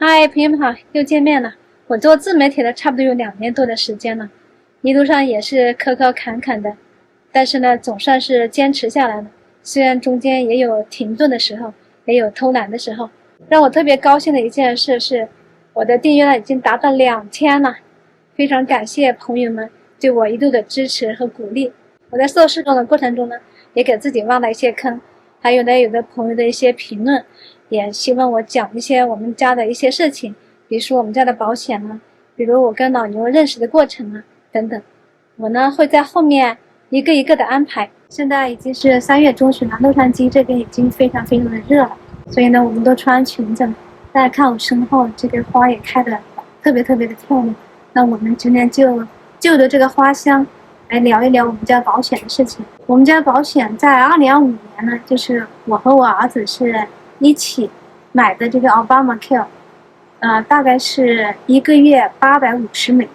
嗨，朋友们好，又见面了。我做自媒体的差不多有2年多的时间了，一路上也是磕磕坎坎的，但是呢，总算是坚持下来了。虽然中间也有停顿的时候，也有偷懒的时候。让我特别高兴的一件事是，我的订阅量已经达到2000了，非常感谢朋友们对我一路的支持和鼓励。我在做事中的过程中呢，也给自己挖了一些坑，还有呢，有的朋友的一些评论。也希望我讲一些我们家的一些事情，比如说我们家的保险啊，比如我跟老牛认识的过程啊，等等。我呢会在后面一个一个的安排。现在已经是3月中旬了，洛杉矶这边已经非常非常的热了，所以呢我们都穿裙子了。大家看我身后这个花也开得特别特别的漂亮。那我们今天就着这个花香来聊一聊我们家保险的事情。我们家保险在2025年呢，就是我和我儿子是一起买的这个 Obamacare， 大概是1个月$850。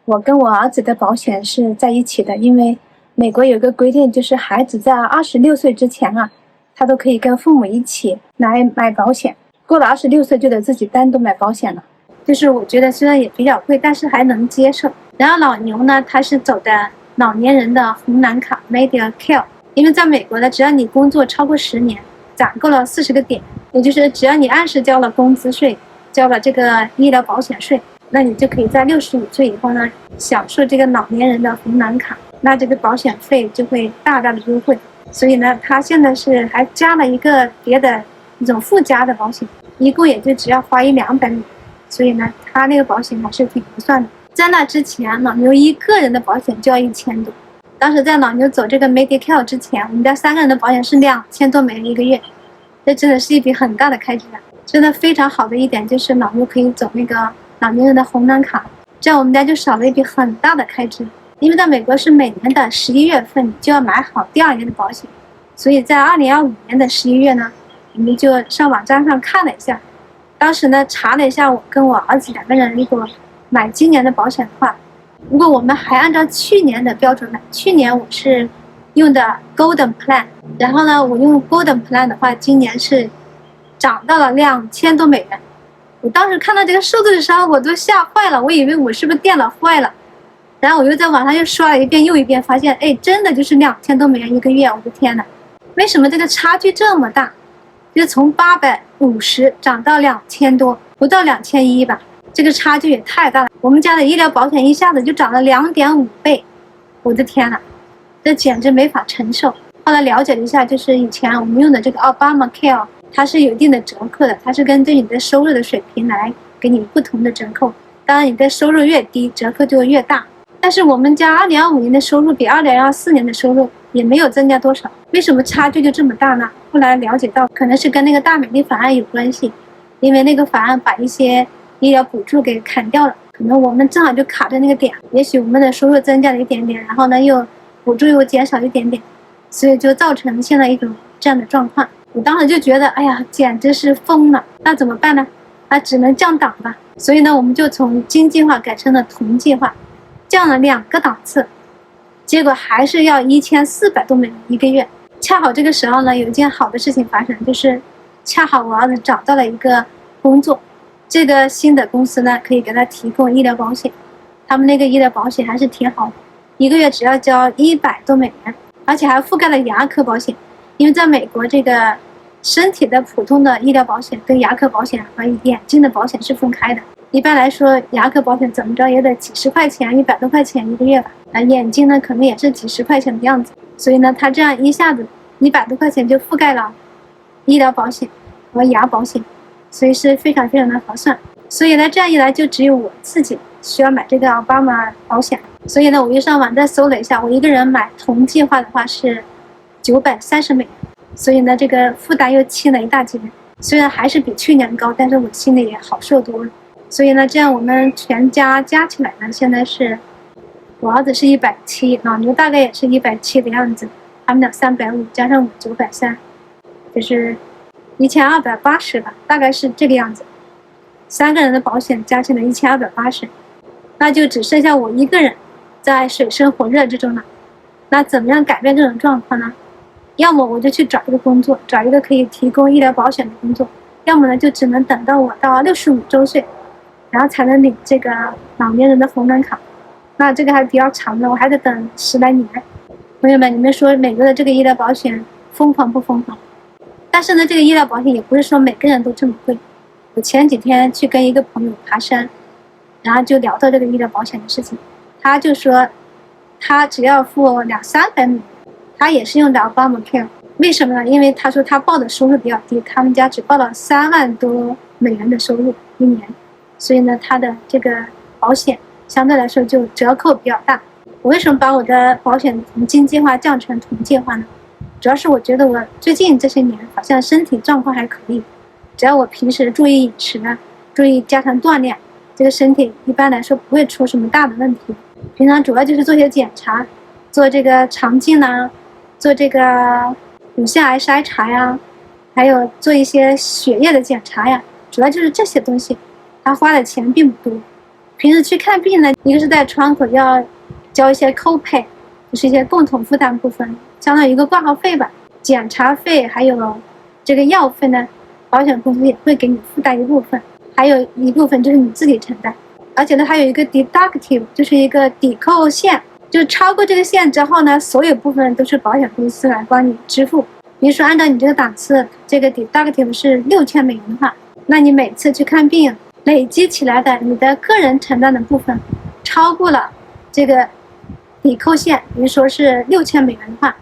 我跟我儿子的保险是在一起的，因为美国有个规定，就是孩子在26岁之前啊，他都可以跟父母一起来买保险。过了26岁就得自己单独买保险了。就是我觉得虽然也比较贵，但是还能接受。然后老牛呢，他是走的老年人的红蓝卡 Medicare， 因为在美国呢，只要你工作超过10年，攒够了40个点，也就是只要你按时交了工资税，交了这个医疗保险税，那你就可以在65岁以后呢，享受这个老年人的红蓝卡，那这个保险费就会大大的优惠。所以呢，他现在是还加了一个别的一种附加的保险，一共也就只要花$100-200，所以呢，他那个保险还是挺合算的。在那之前，老牛一个人的保险就要1000多。当时在老牛走这个 Medicare 之前，我们家3个人的保险是$2000多1个月，这真的是一笔很大的开支啊！真的非常好的一点就是老牛可以走那个老年人的红蓝卡，这样我们家就少了一笔很大的开支。因为在美国是每年的11月份就要买好第2年的保险，所以在2025年的11月呢，我们就上网站上看了一下，当时呢查了一下，我跟我儿子2个人如果买今年的保险的话，如果我们还按照去年的标准买，去年我是用的 Golden Plan， 然后呢，我用 Golden Plan 的话，今年是涨到了$2000多。我当时看到这个数字的时候，我都吓坏了，我以为我是不是电脑坏了。然后我又在网上又刷了一遍又一遍，发现哎，真的就是$2000多1个月，我的天哪！为什么这个差距这么大？就是从850涨到2000多，不到2100吧。这个差距也太大了，我们家的医疗保险一下子就涨了2.5倍，我的天哪，这简直没法承受。后来了解了一下，就是以前我们用的这个 Obamacare， 它是有一定的折扣的，它是根据你的收入的水平来给你不同的折扣，当然你的收入越低，折扣就越大。但是我们家2025年的收入比2024年的收入也没有增加多少，为什么差距就这么大呢？后来了解到，可能是跟那个大美丽法案有关系，因为那个法案把一些医疗补助给砍掉了，可能我们正好就卡在那个点，也许我们的收入增加了一点点，然后呢又补助又减少一点点，所以就造成现在一种这样的状况。我当时就觉得，哎呀，简直是疯了，那怎么办呢？只能降档吧。所以呢，我们就从金计划改成了铜计划，降了2个档次，结果还是要$1400多1个月。恰好这个时候呢，有一件好的事情发生，就是恰好我儿子找到了一个工作，这个新的公司呢，可以给他提供医疗保险，他们那个医疗保险还是挺好的，1个月只要交$100多，而且还覆盖了牙科保险。因为在美国，这个身体的普通的医疗保险跟牙科保险和眼睛的保险是分开的。一般来说，牙科保险怎么着也得几十块钱，100多块钱1个月吧。眼睛呢，可能也是几十块钱的样子。所以呢，他这样一下子100多块钱就覆盖了医疗保险和牙保险，所以是非常非常的划算。所以呢，这样一来就只有我自己需要买这个奥巴马保险。所以呢，我又上网再搜了一下，我一个人买同计划的话是$930，所以呢，这个负担又轻了一大截。虽然还是比去年高，但是我心里也好受多了。所以呢，这样我们全家加起来呢，现在是我儿子是170，老牛大概也是170的样子，他们俩350，加上我930，就是1280吧，大概是这个样子。3个人的保险加起来1280，那就只剩下我一个人在水深火热之中了。那怎么样改变这种状况呢？要么我就去找一个工作，找一个可以提供医疗保险的工作，要么呢就只能等到我到65周岁，然后才能领这个老年人的红蓝卡。那这个还比较长的，我还得等10来年。朋友们，你们说美国的这个医疗保险疯狂不疯狂？但是呢，这个医疗保险也不是说每个人都这么贵。我前几天去跟一个朋友爬山，然后就聊到这个医疗保险的事情，他就说他只要付200-300美元，他也是用的 Obamacare。为什么呢？因为他说他报的收入比较低，他们家只报了3万多美元的收入一年，所以呢，他的这个保险相对来说就折扣比较大。我为什么把我的保险从经济化降成同计化呢？主要是我觉得我最近这些年好像身体状况还可以，只要我平时注意饮食啊，注意加强锻炼，这个身体一般来说不会出什么大的问题。平常主要就是做些检查，做这个肠镜啊，做这个乳腺癌筛查呀，还有做一些血液的检查呀，主要就是这些东西，他花的钱并不多。平时去看病呢，一个是在窗口要交一些 copay， 就是一些共同负担部分，相当于一个挂号费吧。检查费还有这个药费呢，保险公司也会给你负担一部分，还有一部分就是你自己承担。而且呢，还有一个 deductible， 就是一个抵扣线，就超过这个线之后呢，所有部分都是保险公司来帮你支付。比如说按照你这个档次，这个 deductible 是6000美元的话，那你每次去看病累积起来的你的个人承担的部分超过了这个抵扣线，比如说是6000美元的话，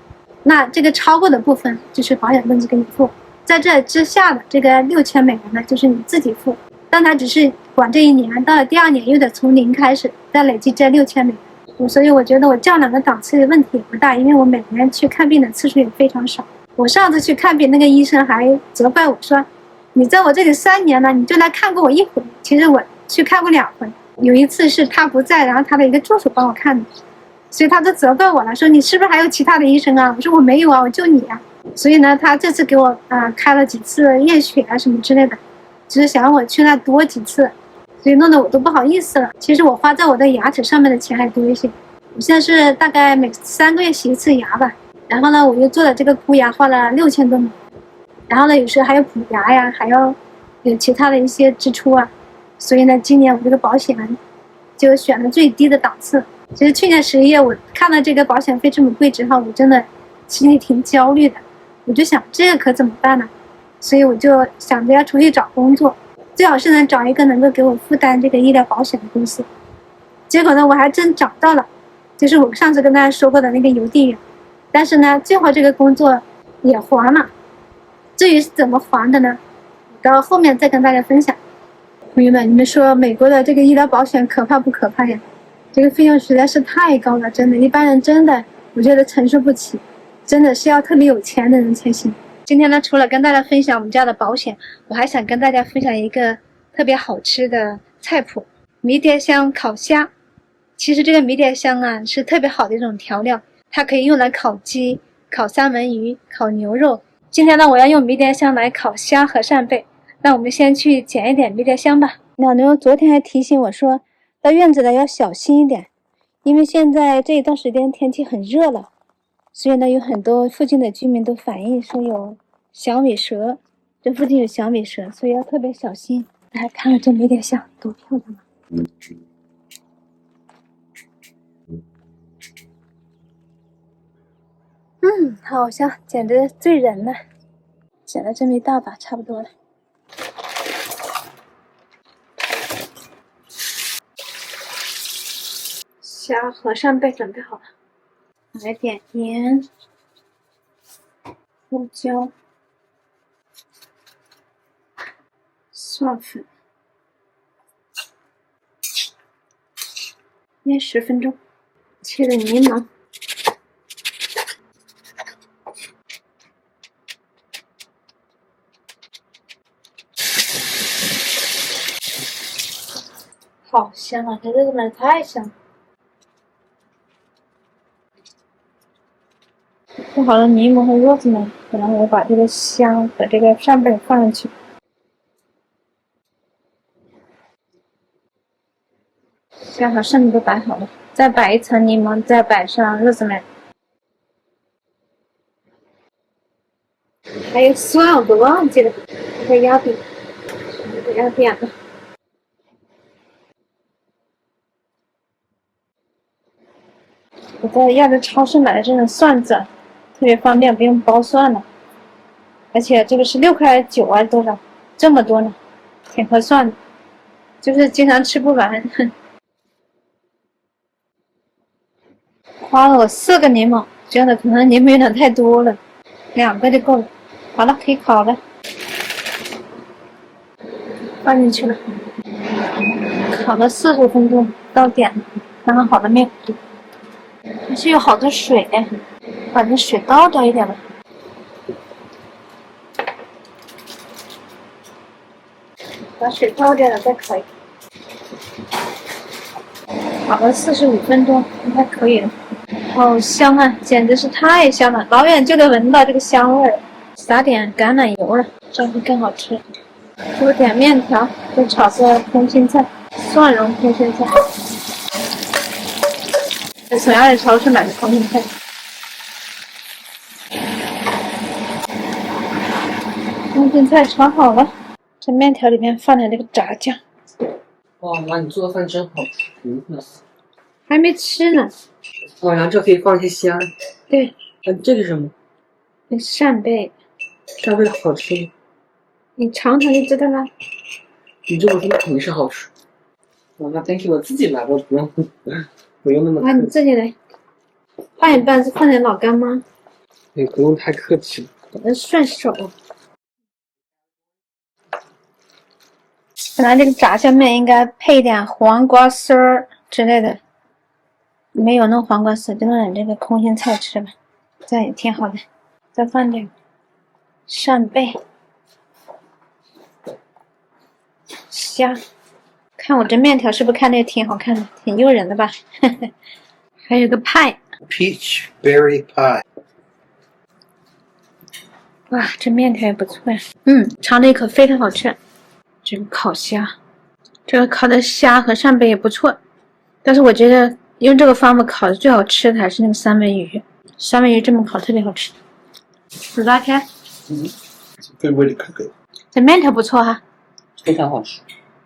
那这个超过的部分就是保险公司给你付，在这之下的这个6000美元呢，就是你自己付。但它只是管这一年，到了第2年又得从0开始再累积这6000美元。所以我觉得我降2个档次的问题也不大，因为我每年去看病的次数也非常少。我上次去看病，那个医生还责怪我说，你在我这里3年了，你就来看过我1回。其实我去看过2回，有一次是他不在，然后他的一个助手帮我看的，所以他都责怪我了，说你是不是还有其他的医生啊？我说我没有啊，我就你啊。所以呢，他这次给我开了几次验血啊什么之类的，只是想让我去那多几次，所以弄得我都不好意思了。其实我花在我的牙齿上面的钱还多一些，我现在是大概每3个月洗1次牙吧。然后呢，我又做了这个箍牙，花了6000多美元。然后呢，有时候还有补牙呀，还要有其他的一些支出啊。所以呢，今年我这个保险就选了最低的档次。其实去年11月我看到这个保险费这么贵之后，我真的心里挺焦虑的。我就想这个可怎么办呢？所以我就想着要出去找工作，最好是能找一个能够给我负担这个医疗保险的公司。结果呢，我还真找到了，就是我上次跟大家说过的那个邮递员。但是呢，最后这个工作也还了。至于是怎么还的呢？到后面再跟大家分享。朋友们，你们说美国的这个医疗保险可怕不可怕呀？这个费用实在是太高了，真的，一般人真的我觉得承受不起，真的是要特别有钱的人才行。今天呢，除了跟大家分享我们家的保险，我还想跟大家分享一个特别好吃的菜谱——迷迭香烤虾。其实这个迷迭香啊，是特别好的一种调料，它可以用来烤鸡、烤三文鱼、烤牛肉。今天呢，我要用迷迭香来烤虾和扇贝。那我们先去捡一点迷迭香吧。老牛昨天还提醒我说，到院子呢要小心一点，因为现在这一段时间天气很热了，所以呢，有很多附近的居民都反映说有小米蛇，这附近有小米蛇，所以要特别小心。大家看看这迷迭香多漂亮啊！好香，简直醉人了。捡了这么一大把，差不多了。虾和扇贝准备好了，来点盐、胡椒、蒜粉，腌10分钟。切的柠檬，好香啊！这个真的太香了。做好了柠檬和肉子呢，然后我把这个虾和这个扇贝放上去。虾和扇贝都摆好了，再摆一层柠檬，再摆上肉子们。还有蒜，我都忘记了，这个鸭饼。要点了。我在亚洲超市买的这种蒜子，特别方便，不用剥蒜了。而且这个是6.9块还是多少？这么多呢，挺合算的，就是经常吃不完。花了我4个柠檬，这样的可能柠檬有点太多了，2个就够了。好了，可以烤了，放进去了，烤了40分钟，到点了，刚刚好的面。还是有好多水，把这水倒掉一点吧。把水倒掉了再烤一个。烤了45分钟，应该可以了。好香啊，简直是太香了，老远就能闻到这个香味儿。撒点橄榄油了，这样会更好吃。煮点面条，再炒个空心菜，蒜蓉空心菜。在从亚洲超市买的空心菜。空心菜炒好了，这面条里面放点这个炸酱。哇妈，你做的饭真好吃，还没吃呢。哇，然后这可以放一些虾。对。这个是什么？那扇贝。扇贝好吃吗？你尝尝就知道了。你这么说，那肯定是好吃。哇，那 thank you， 我自己来吧，不用那么客气。你自己来。拌一拌，是放点老干妈。也不用太客气了。我顺手。本来这个炸酱面应该配点黄瓜丝儿之类的，没有弄黄瓜丝，就弄点这个空心菜吃吧，这样也挺好的。再放点扇贝、虾。看我这面条是不是看着也挺好看的，挺诱人的吧？还有个派 ，peach berry pie。哇，这面条也不错呀。尝了一口，非常好吃。这个烤虾，这个烤的虾和扇贝也不错，但是我觉得用这个方法烤的最好吃的还是那个三文鱼。三文鱼这么烤特别好吃。拉开。It's a good way to cook it. 这面条不错哈。非常好吃。